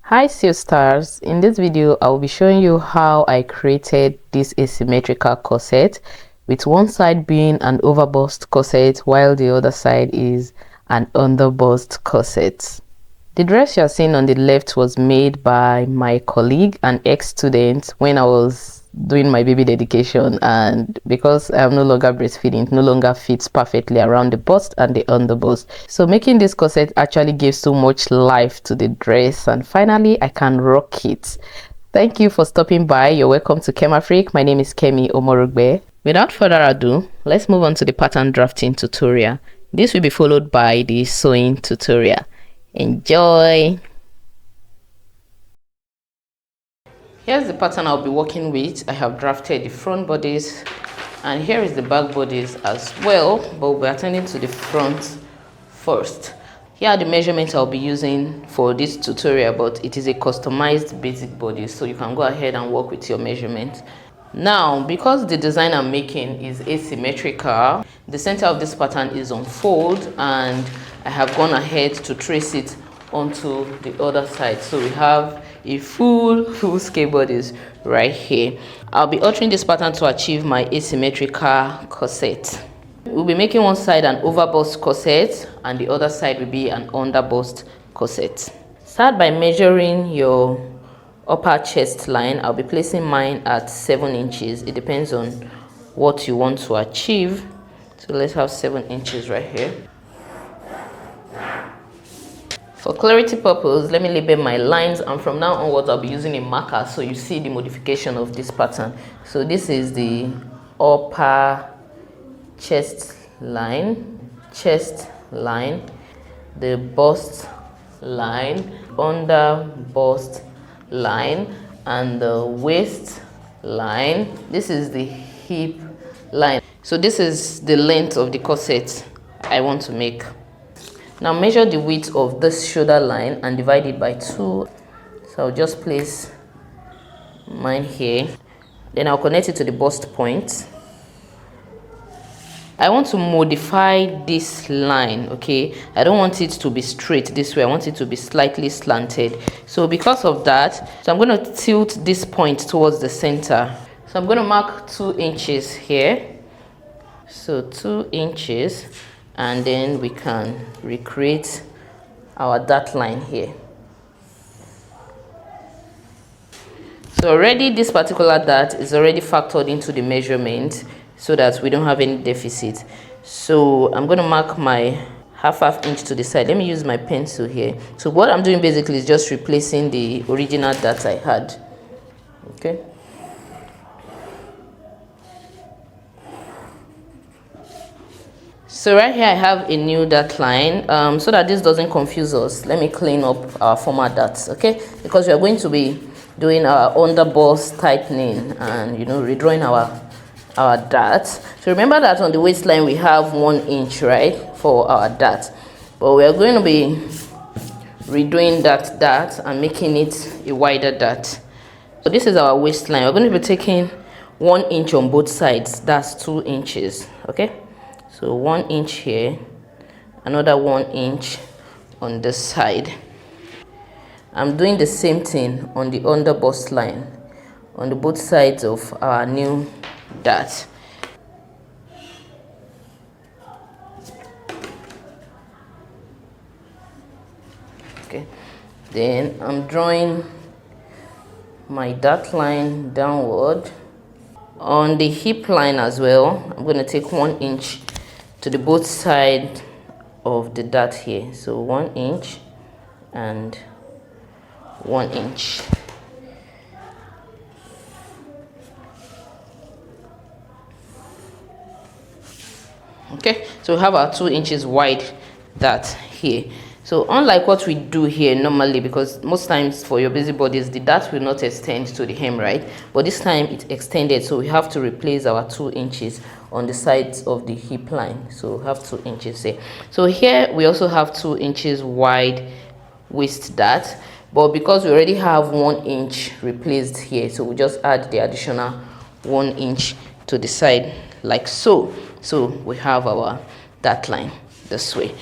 Hi stars, in this video I will be showing you how I created this asymmetrical corset, with one side being an overbust corset while the other side is an underbust corset. The dress you're seeing on the left was made by my colleague, an ex-student, when I was doing my baby dedication, and because I am no longer breastfeeding, it no longer fits perfectly around the bust and the underbust. So making this corset actually gives so much life to the dress, and finally I can rock it. Thank you for stopping by. You're welcome to Kemafrik. My name is Kemi Omorugbe. Without further ado, let's move on to the pattern drafting tutorial. This will be followed by the sewing tutorial. Enjoy! Here's the pattern I'll be working with. I have drafted the front bodies, and here is the back bodies as well, but we'll be attending to the front first. Here are the measurements I'll be using for this tutorial, but it is a customized basic body, so you can go ahead and work with your measurements. Now, because the design I'm making is asymmetrical, the center of this pattern is on fold, and I have gone ahead to trace it onto the other side. So we have a full scale bodies right here. I'll be altering this pattern to achieve my asymmetrical corset. We'll be making one side an overbust corset and the other side will be an underbust corset. Start by measuring your upper chest line. I'll be placing mine at 7 inches. It depends on what you want to achieve. So let's have 7 inches right here. For clarity purpose, let me label my lines, and from now onwards I'll be using a marker so you see the modification of this pattern. So this is the upper chest line, the bust line, under bust line, and the waist line. This is the hip line. So this is the length of the corset I want to make. Now measure the width of this shoulder line and divide it by 2. So I'll just place mine here. Then I'll connect it to the bust point. I want to modify this line, okay? I don't want it to be straight this way. I want it to be slightly slanted. So because of that, I'm going to tilt this point towards the center. So I'm going to mark 2 inches here. So 2 inches. And then we can recreate our dart line here. So already this particular dart is already factored into the measurement so that we don't have any deficit. So I'm going to mark my half inch to the side. Let me use my pencil here. So what I'm doing basically is just replacing the original dart I had. Okay. So right here I have a new dart line. So that this doesn't confuse us, let me clean up our former darts, okay? Because we are going to be doing our underbust tightening and redrawing our darts. So remember that on the waistline we have 1 inch, right, for our dart, but we are going to be redoing that dart and making it a wider dart. So this is our waistline. We're going to be taking 1 inch on both sides. That's 2 inches, okay? So 1 inch here, another 1 inch on this side. I'm doing the same thing on the underbust line on the both sides of our new dart. Okay, then I'm drawing my dart line downward. On the hip line as well, I'm going to take 1 inch to the both side of the dart here. So 1 inch and 1 inch. Okay, so we have our 2 inches wide dart here. So unlike what we do here normally, because most times for your busy bodies the dart will not extend to the hem, right? But this time it extended, so we have to replace our 2 inches on the sides of the hip line. So we have 2 inches here. So here we also have 2 inches wide waist dart, but because we already have 1 inch replaced here, so we just add the additional 1 inch to the side like so. So we have our dart line this way.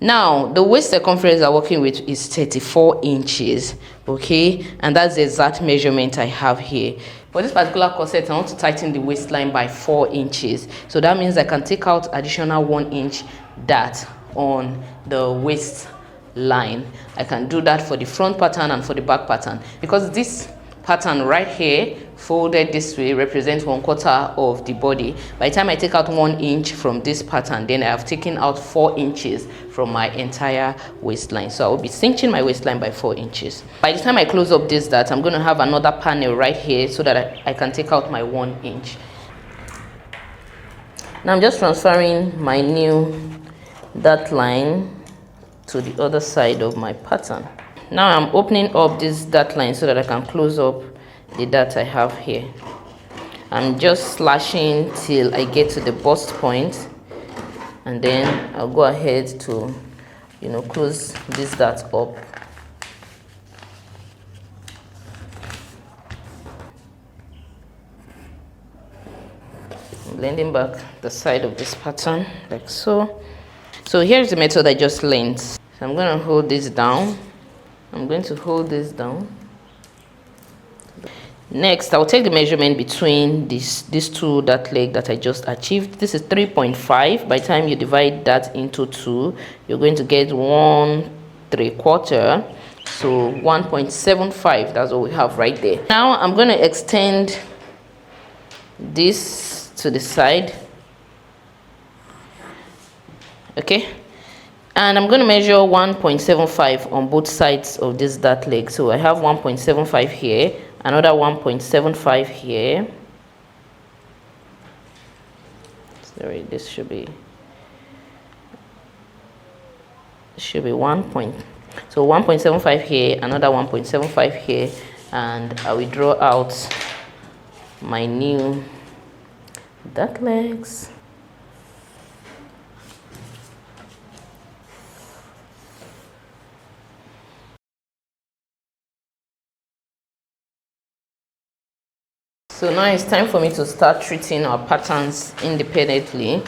Now the waist circumference I'm working with is 34 inches, okay, and that's the exact measurement I have here. For this particular corset, I want to tighten the waistline by 4 inches, so that means I can take out additional 1 inch dart on the waist line. I can do that for the front pattern and for the back pattern, because this pattern right here folded this way represents 1/4 of the body. By the time I take out 1 inch from this pattern, then I have taken out 4 inches from my entire waistline. So I will be cinching my waistline by 4 inches. By the time I close up this dart, I'm going to have another panel right here so that I can take out my 1 inch. Now I'm just transferring my new dart line to the other side of my pattern. Now I'm opening up this dart line so that I can close up the dart I have here. I'm just slashing till I get to the bust point, and then I'll go ahead to, close this dart up. Blending back the side of this pattern like so. So here's the method I just learned. So I'm going to hold this down. I'm going to hold this down. Next, I'll take the measurement between these two dart leg that I just achieved. This is 3.5. By the time you divide that into 2, you're going to get 1 3/4. So 1.75. That's what we have right there. Now I'm going to extend this to the side. Okay, and I'm going to measure 1.75 on both sides of this dart leg. So I have 1.75 here, another 1.75 here. Sorry, this should be 1 point. So 1.75 here, another 1.75 here, and I will draw out my new dart legs. So now it's time for me to start treating our patterns independently.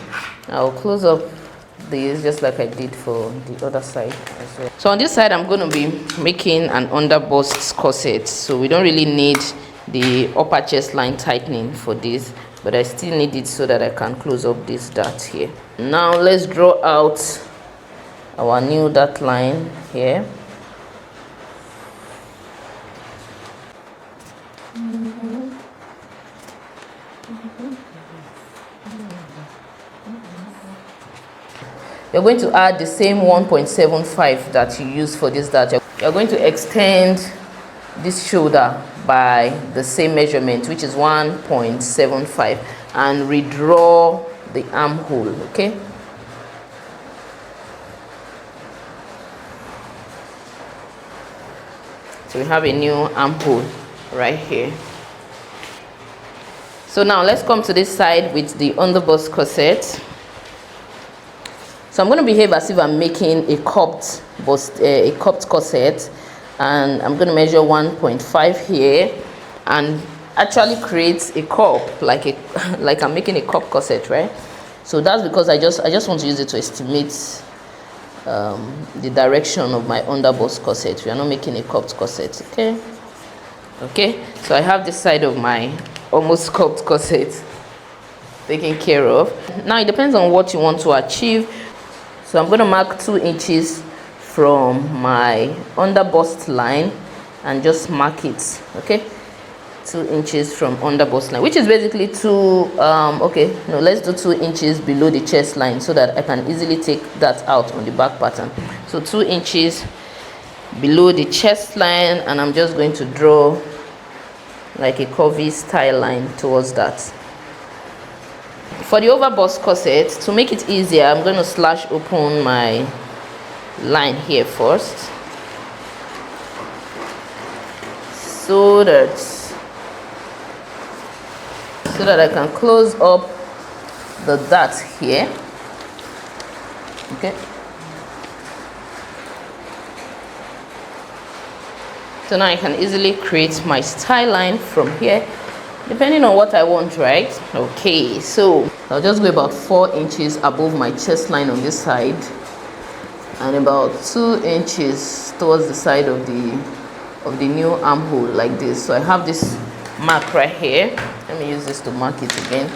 I'll close up these just like I did for the other side as well. So on this side, I'm going to be making an underbust corset. So we don't really need the upper chest line tightening for this, but I still need it so that I can close up this dart here. Now let's draw out our new dart line here. You're going to add the same 1.75 that you used for this dart. You're going to extend this shoulder by the same measurement, which is 1.75, and redraw the armhole, okay? So we have a new armhole right here. So now let's come to this side with the underbust corset. So I'm going to behave as if I'm making a cupped corset, and I'm going to measure 1.5 here and actually create a cup like I'm making a cup corset, right? So that's because I just want to use it to estimate the direction of my underbust corset. We are not making a cupped corset, okay? Okay, so I have this side of my almost cupped corset taken care of. Now it depends on what you want to achieve. So I'm going to mark 2 inches from my underbust line and just mark it, okay? 2 inches from underbust line, which is basically let's do 2 inches below the chest line so that I can easily take that out on the back pattern. So 2 inches below the chest line, and I'm just going to draw like a curvy style line towards that. For the overbust corset, to make it easier, I'm going to slash open my line here first, so that I can close up the dart here, okay? So now I can easily create my style line from here, depending on what I want, right? Okay, so I'll just go about 4 inches above my chest line on this side, and about 2 inches towards the side of the new armhole, like this. So I have this mark right here. Let me use this to mark it again.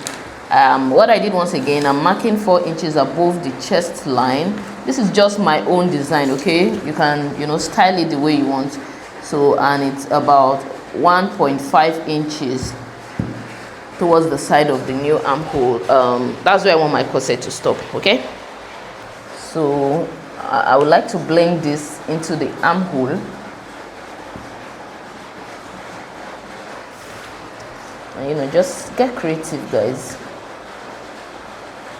What I did, once again, I'm marking 4 inches above the chest line. This is just my own design, okay? You can, you know, style it the way you want. So, and it's about 1.5 inches towards the side of the new armhole. That's where I want my corset to stop, okay? So I would like to blend this into the armhole. And, you know, just get creative, guys.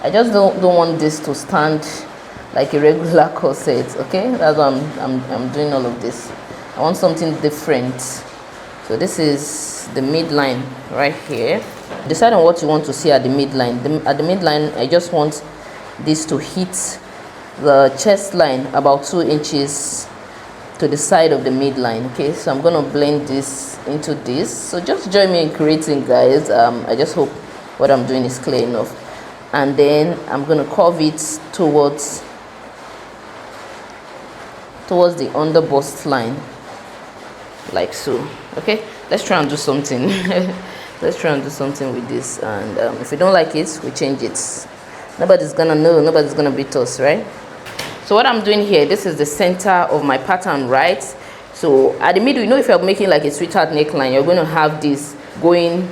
I just don't want this to stand like a regular corset, okay? That's why I'm doing all of this. I want something different. So this is the midline right here. Decide on what you want to see at the midline. At the midline, I just want this to hit the chest line about 2 inches to the side of the midline. Okay, so I'm gonna blend this into this. So just join me in creating, guys. I just hope what I'm doing is clear enough. And then I'm gonna curve it towards the underbust line, like so. Okay, let's try and do something. Let's try and do something with this, and if we don't like it, we change it. Nobody's gonna know, nobody's gonna beat us, right? So what I'm doing here, this is the center of my pattern, right? So at the middle, you know, if you're making like a sweetheart neckline, you're going to have this going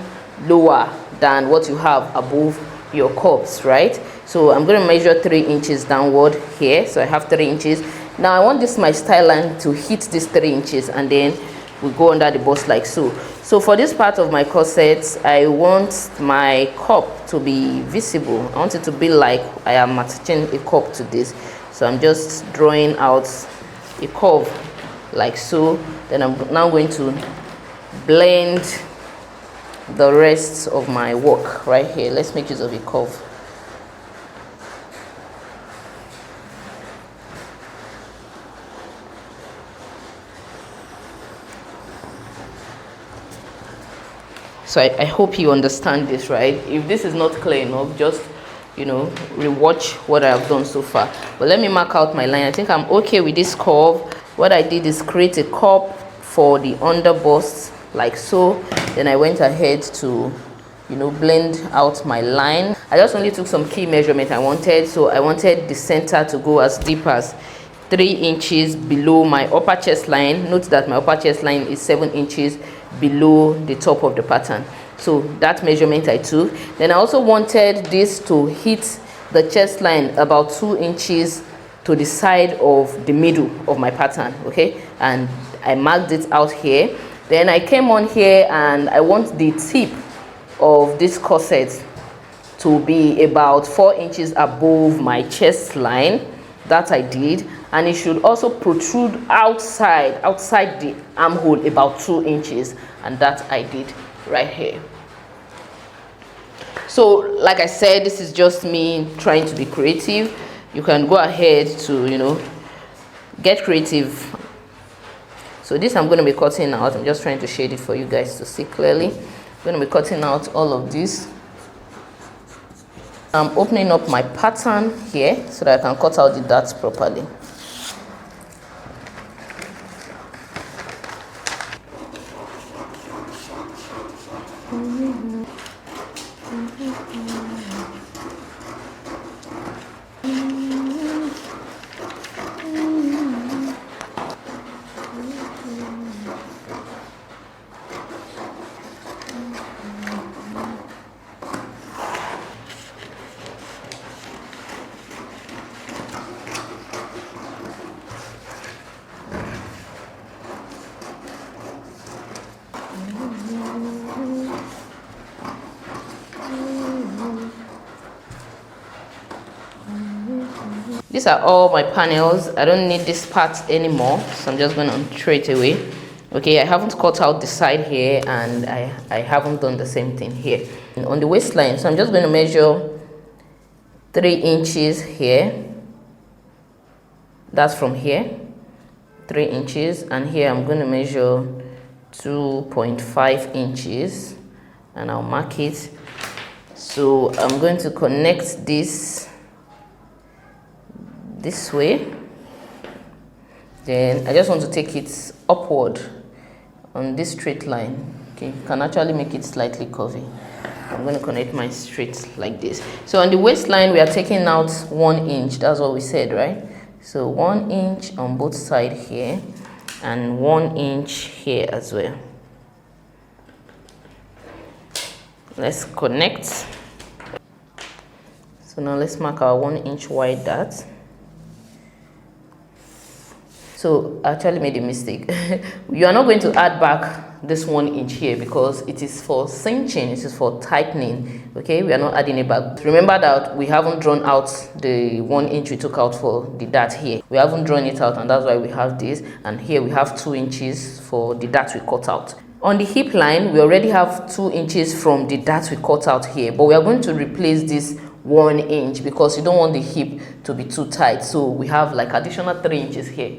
lower than what you have above your curves, right? So I'm going to measure 3 inches downward here. So I have 3 inches. Now I want this my style line to hit this 3 inches, and then we go under the bust like so. So for this part of my corset, I want my cup to be visible. I want it to be like I am attaching a cup to this. So I'm just drawing out a curve like so. Then I'm now going to blend the rest of my work right here. Let's make use of a curve. So I hope you understand this, right? If this is not clear enough, just, you know, rewatch what I have done so far. But let me mark out my line. I think I'm okay with this curve. What I did is create a cup for the underbust like so. Then I went ahead to, you know, blend out my line. I just only took some key measurement I wanted. So I wanted the center to go as deep as 3 inches below my upper chest line. Note that my upper chest line is 7 inches below the top of the pattern. So that measurement I took. Then I also wanted this to hit the chest line about 2 inches to the side of the middle of my pattern, okay? And I marked it out here. Then I came on here and I want the tip of this corset to be about 4 inches above my chest line. That I did. And it should also protrude outside the armhole about 2 inches, and that I did right here. So like I said, this is just me trying to be creative. You can go ahead to, you know, get creative. So this I'm going to be cutting out. I'm just trying to shade it for you guys to see clearly. I'm going to be cutting out all of this. I'm opening up my pattern here so that I can cut out the dots properly. These are all my panels. I don't need this part anymore, so I'm just going to throw it away. Okay, I haven't cut out the side here, and I haven't done the same thing here. And on the waistline, so I'm just going to measure 3 inches here. That's from here, 3 inches, and here I'm going to measure 2.5 inches, and I'll mark it. So I'm going to connect this way, Then I just want to take it upward on this straight line. Okay, you can actually make it slightly curvy. I'm going to connect my straight like this. So on the waistline, we are taking out 1 inch. That's what we said, right? So 1 inch on both sides here, and 1 inch here as well. Let's connect. So now let's mark our 1 inch wide dart. So I actually made a mistake. You are not going to add back this 1 inch here because it is for cinching, it is for tightening. Okay, we are not adding it back. Remember that we haven't drawn out the 1 inch we took out for the dart here. We haven't drawn it out, and that's why we have this. And here we have 2 inches for the dart we cut out. On the hip line, we already have 2 inches from the dart we cut out here, but we are going to replace this 1 inch because you don't want the hip to be too tight. So we have like additional 3 inches here.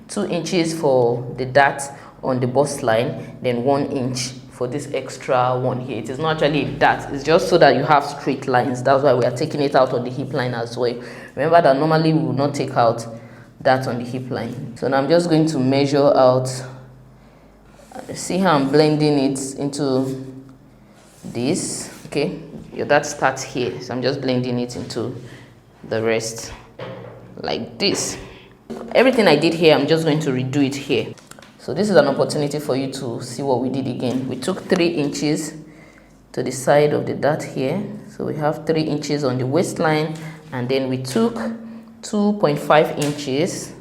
2 inches for the dart on the bust line, then 1 inch for this extra one here. It is not actually a dart, it's just so that you have straight lines. That's why we are taking it out on the hip line as well. Remember that normally we will not take out that on the hip line. So now I'm just going to measure out. See how I'm blending it into this. Okay, your dart starts here, so I'm just blending it into the rest like this. Everything I did here, I'm just going to redo it here. So this is an opportunity for you to see what we did again. We took 3 inches to the side of the dart here. So we have 3 inches on the waistline, and then we took 2.5 inches,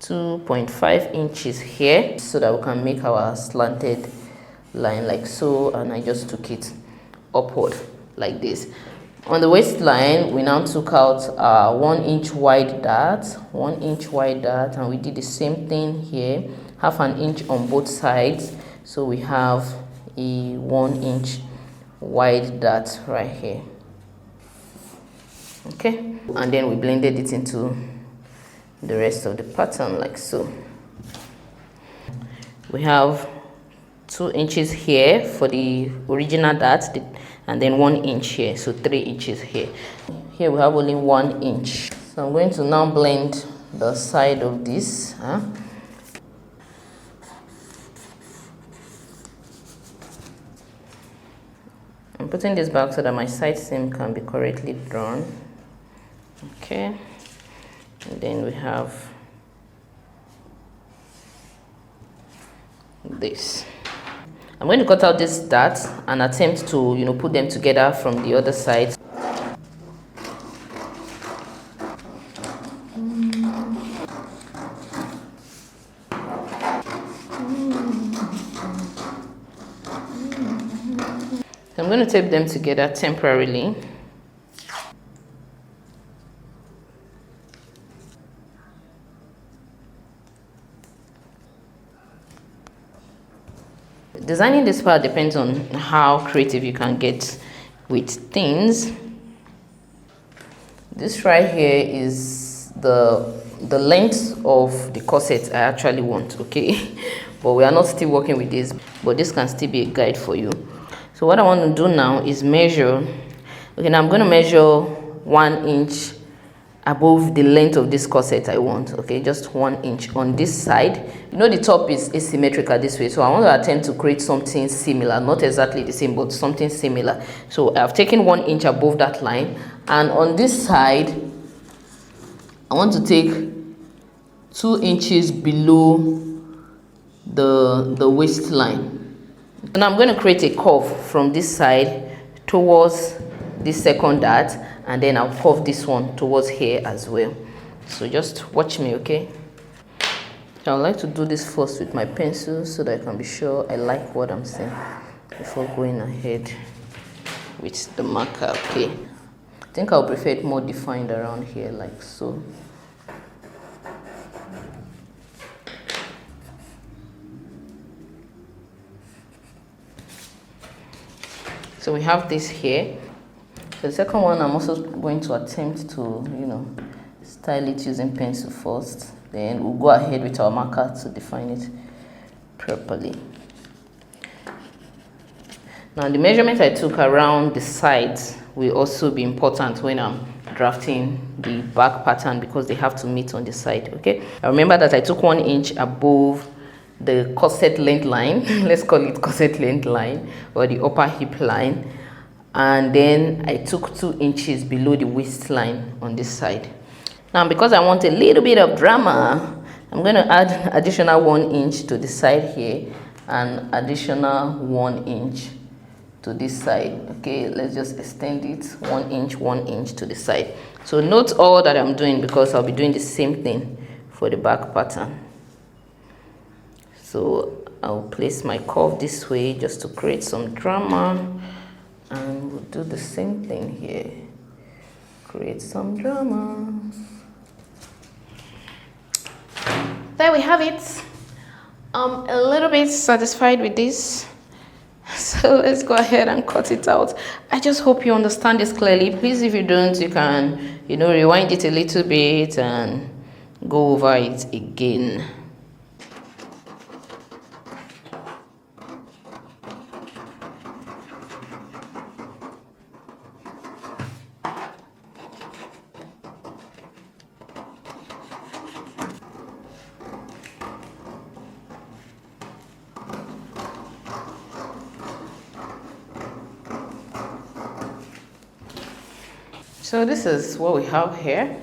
2.5 inches here, so that we can make our slanted line like so, and I just took it upward like this. On the waistline, we now took out our 1 inch wide dart, 1 inch wide dart, and we did the same thing here, 1/2 inch on both sides. So we have a 1 inch wide dart right here. Okay, and then we blended it into the rest of the pattern like so. We have 2 inches here for the original dart, and then 1 inch here, so 3 inches here. Here we have only 1 inch. So I'm going to now blend the side of this. I'm putting this back so that my side seam can be correctly drawn. Okay, and then we have this. I'm going to cut out this dart and attempt to, put them together from the other side. So I'm going to tape them together temporarily. Designing this part depends on how creative you can get with things. This right here is the length of the corset I actually want, okay? But we are not still working with this, but this can still be a guide for you. So what I want to do now is measure. Okay, now I'm going to measure 1 inch above the length of this corset I want. Okay, just 1 inch on this side. The top is asymmetrical this way, so I want to attempt to create something similar, not exactly the same, but something similar. So I've taken 1 inch above that line, and on this side I want to take 2 inches below the waistline. And I'm going to create a curve from this side towards this second dart, and then I'll curve this one towards here as well. So just watch me, okay? So I would like to do this first with my pencil so that I can be sure I like what I'm saying before going ahead with the marker, okay? I think I'll prefer it more defined around here like so. So we have this here. So the second one, I'm also going to attempt to, style it using pencil first. Then we'll go ahead with our marker to define it properly. Now the measurement I took around the sides will also be important when I'm drafting the back pattern because they have to meet on the side. Okay, I remember that I took 1 inch above the corset length line let's call it corset length line, or the upper hip line, and then I took 2 inches below the waistline on this side. Now because I want a little bit of drama, I'm going to add additional 1 inch to the side here and additional 1 inch to this side. Okay, let's just extend it 1 inch 1 inch to the side. So note all that I'm doing because I'll be doing the same thing for the back pattern. So I'll place my curve this way just to create some drama, and we'll do the same thing here, create some drama. There we have it. I'm a little bit satisfied with this, so let's go ahead and cut it out. I just hope you understand this clearly. Please, if you don't, you can, rewind it a little bit and go over it again. So this is what we have here.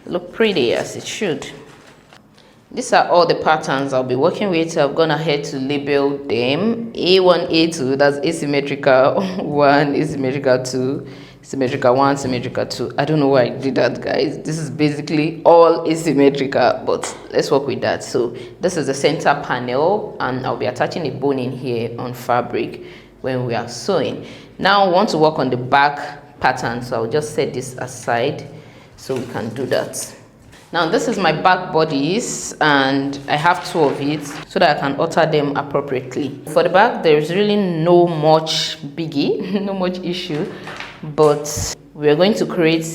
Look pretty as it should. These are all the patterns I'll be working with. I've gone ahead to label them. A1, A2, that's asymmetrical 1, asymmetrical 2, symmetrical 1, symmetrical 2. I don't know why I did that, guys. This is basically all asymmetrical, but let's work with that. So this is the center panel, and I'll be attaching a bone in here on fabric when we are sewing. Now I want to work on the back pattern, so I'll just set this aside so we can do that. Now this is my back bodies, and I have 2 of it so that I can alter them appropriately. For the back, there's really no much biggie no much issue, but we're going to create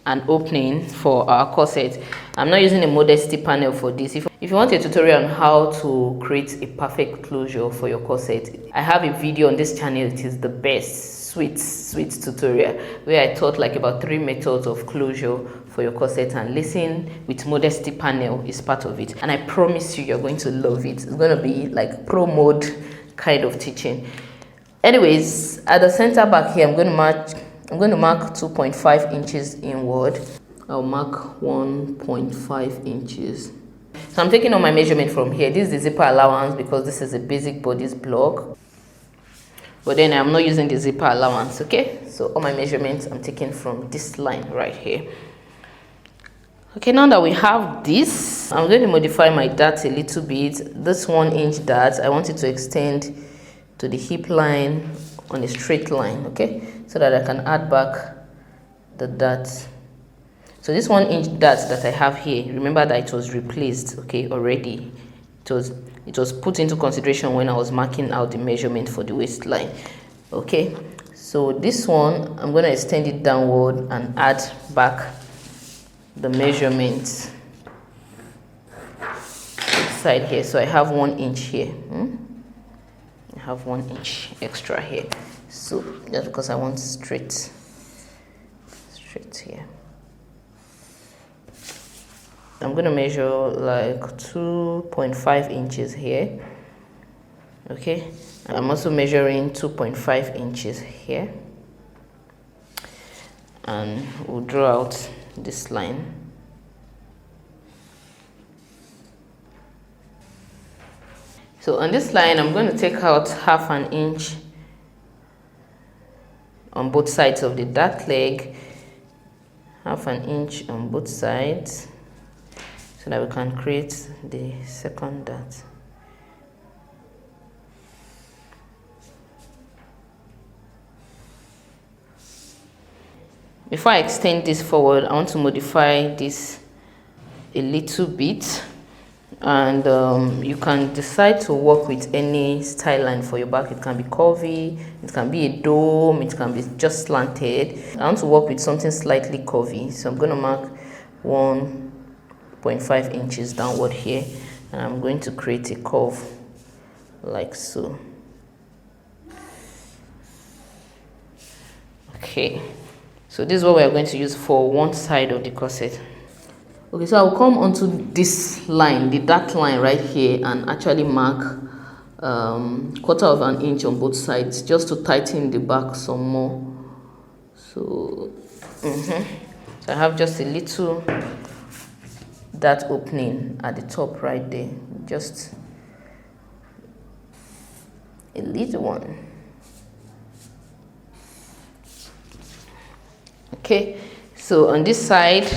an opening for our corset. I'm not using a modesty panel for this. If you want a tutorial on how to create a perfect closure for your corset, I have a video on this channel. It is the best sweet tutorial where I taught like about 3 methods of closure for your corset, and listen with modesty panel is part of it, and I promise you, you're going to love it. It's going to be like pro mode kind of teaching. Anyways, at the center back here, I'm going to mark 2.5 inches inward. I'll mark 1.5 inches. So I'm taking all my measurement from here. This is the zipper allowance because this is a basic bodice block, but then I'm not using the zipper allowance. Okay, so all my measurements I'm taking from this line right here. Okay, now that we have this, I'm going to modify my dart a little bit. This 1 inch dart, I want it to extend to the hip line on a straight line, okay, so that I can add back the dart. So this 1 inch dart that I have here, remember that it was replaced, okay, already. It was put into consideration when I was marking out the measurement for the waistline. Okay, so this one, I'm going to extend it downward and add back the measurements side here. So I have 1 inch here. I have 1 inch extra here. So just because I want straight here. I'm going to measure like 2.5 inches here. Okay, I'm also measuring 2.5 inches here, and we'll draw out this line. So on this line, I'm going to take out 1/2 inch on both sides of the dart leg, 1/2 inch on both sides, so that we can create the second dart. Before I extend this forward, I want to modify this a little bit, and you can decide to work with any style line for your back. It can be curvy, it can be a dome, it can be just slanted. I want to work with something slightly curvy, so I'm going to mark 1.5 inches downward here, and I'm going to create a curve like so. Okay, So this is what we are going to use for one side of the corset. Okay, so I'll come onto this line, the dark line right here, and actually mark 1/4 of an inch on both sides, just to tighten the back some more. So, so I have just a little that opening at the top right there, just a little one. Okay, so on this side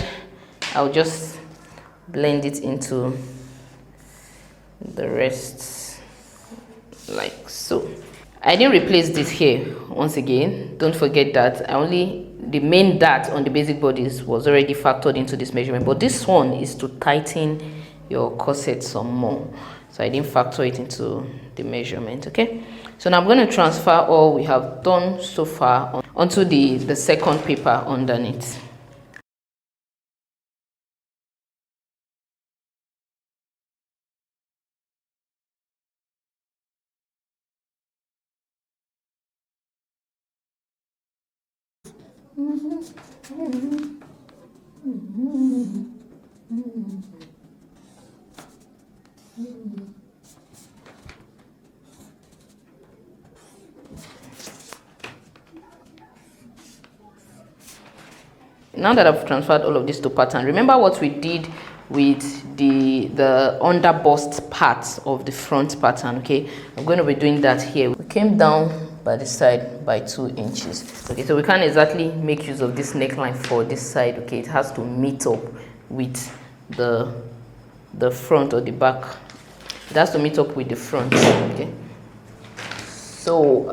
I'll just blend it into the rest like so. I didn't replace this here. Once again, don't forget that the main dart on the basic bodies was already factored into this measurement, but this one is to tighten your corset some more, so I didn't factor it into the measurement. Okay, so now I'm going to transfer all we have done so far onto the second paper underneath. Now that I've transferred all of this to pattern, remember what we did with the underbust part of the front pattern. Okay, I'm going to be doing that here. We came down by the side by 2 inches. Okay, so we can't exactly make use of this neckline for this side. Okay, it has to meet up with the front or the back. It has to meet up with the front. Okay, so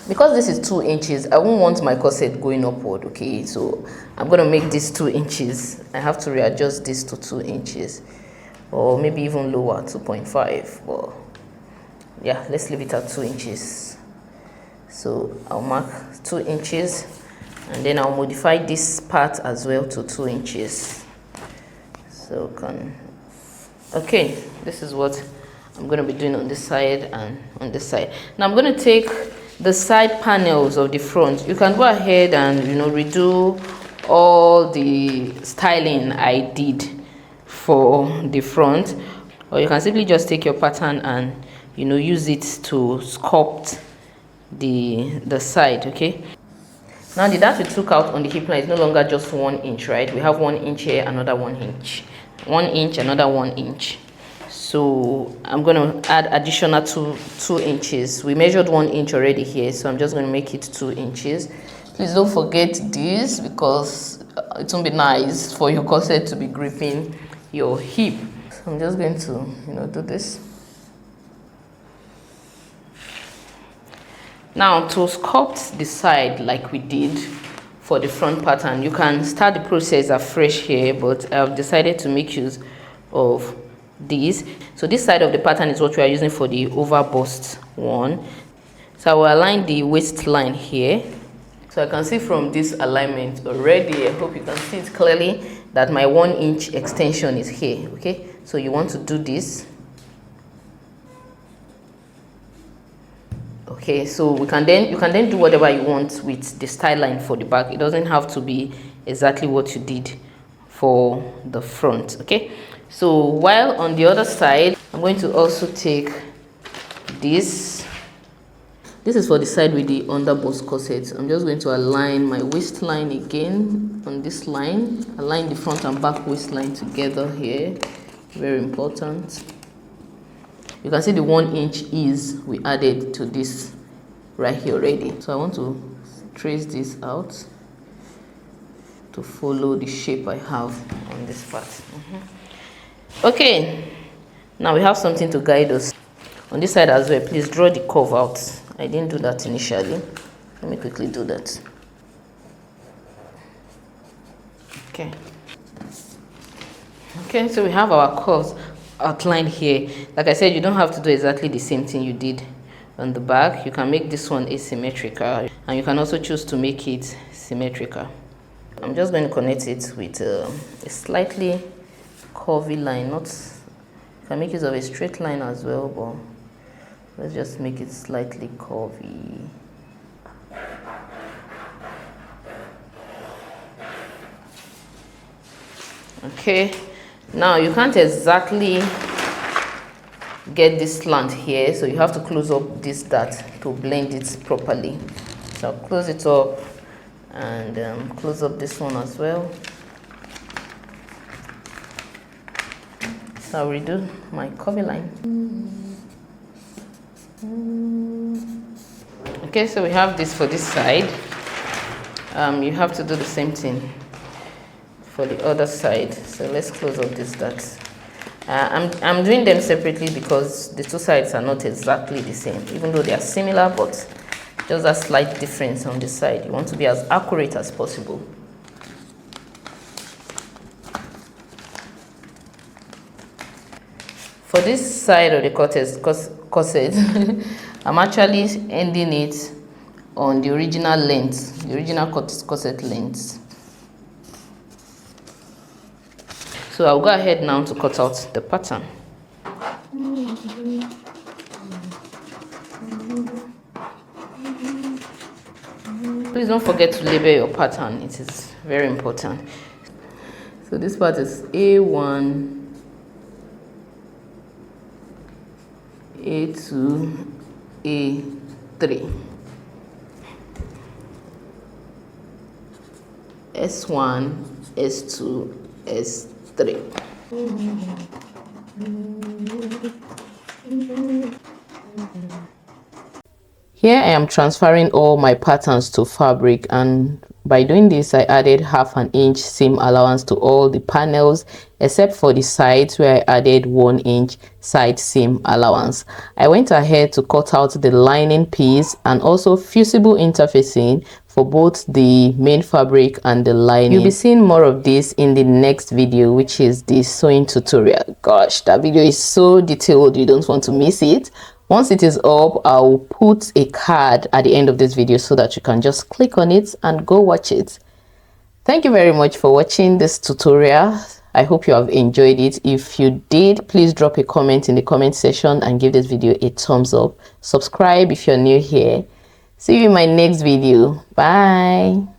because this is 2 inches, I won't want my corset going upward. Okay, so I'm going to make this 2 inches. I have to readjust this to 2 inches, or maybe even lower, 2.5. But yeah, let's leave it at 2 inches. So I'll mark 2 inches, and then I'll modify this part as well to 2 inches. So okay, this is what I'm going to be doing on this side and on this side. Now I'm going to take the side panels of the front. You can go ahead and redo all the styling I did for the front, or you can simply just take your pattern and use it to sculpt the side. Okay, now the dart we took out on the hip line is no longer just 1 inch, right? We have 1 inch here, another 1 inch, 1 inch, another 1 inch. So I'm going to add additional 2 inches. We measured 1 inch already here, so I'm just going to make it 2 inches. Please don't forget this, because it won't be nice for your corset to be gripping your hip. So I'm just going to do this. Now, to sculpt the side like we did for the front pattern, you can start the process afresh here, but I've decided to make use of this. So this side of the pattern is what we are using for the overbust one. So I will align the waistline here. So I can see from this alignment already, I hope you can see it clearly, that my 1 inch extension is here. Okay, so you want to do this. Okay, so you can then do whatever you want with the style line for the back. It doesn't have to be exactly what you did for the front. Okay, so while on the other side, I'm going to also take this. This is for the side with the underbust corset. I'm just going to align my waistline again on this line. Align the front and back waistline together here. Very important. You can see the 1 inch ease we added to this right here already. So I want to trace this out to follow the shape I have on this part. Okay, now we have something to guide us. On this side as well, please draw the curve out. I didn't do that initially. Let me quickly do that. Okay. Okay, so we have our curves outlined here. Like I said, you don't have to do exactly the same thing you did on the back. You can make this one asymmetrical, and you can also choose to make it symmetrical. I'm just going to connect it with a slightly curvy line. You can make use of a straight line as well, but let's just make it slightly curvy. Okay, now you can't exactly get this slant here, so you have to close up this dart to blend it properly. So I'll close it up and close up this one as well. So I'll redo my curvy line. Okay, so we have this for this side. You have to do the same thing for the other side. So let's close up this dart. I'm doing them separately because the two sides are not exactly the same, even though they are similar, but just a slight difference on the side. You want to be as accurate as possible. For this side of the corset, I'm actually ending it on the original length, the original corset length. So I'll go ahead now to cut out the pattern. Please don't forget to label your pattern, it is very important. So this part is A1, A2, A3, S1, S2, S3. Here I am transferring all my patterns to fabric, and by doing this I added 1/2 inch seam allowance to all the panels except for the sides where I added 1 inch side seam allowance. I went ahead to cut out the lining piece and also fusible interfacing for both the main fabric and the lining. You'll be seeing more of this in the next video, which is the sewing tutorial. Gosh, that video is so detailed, you don't want to miss it. Once it is up, I'll put a card at the end of this video so that you can just click on it and go watch it. Thank you very much for watching this tutorial. I hope you have enjoyed it. If you did, please drop a comment in the comment section and give this video a thumbs up. Subscribe if you're new here. See you in my next video. Bye.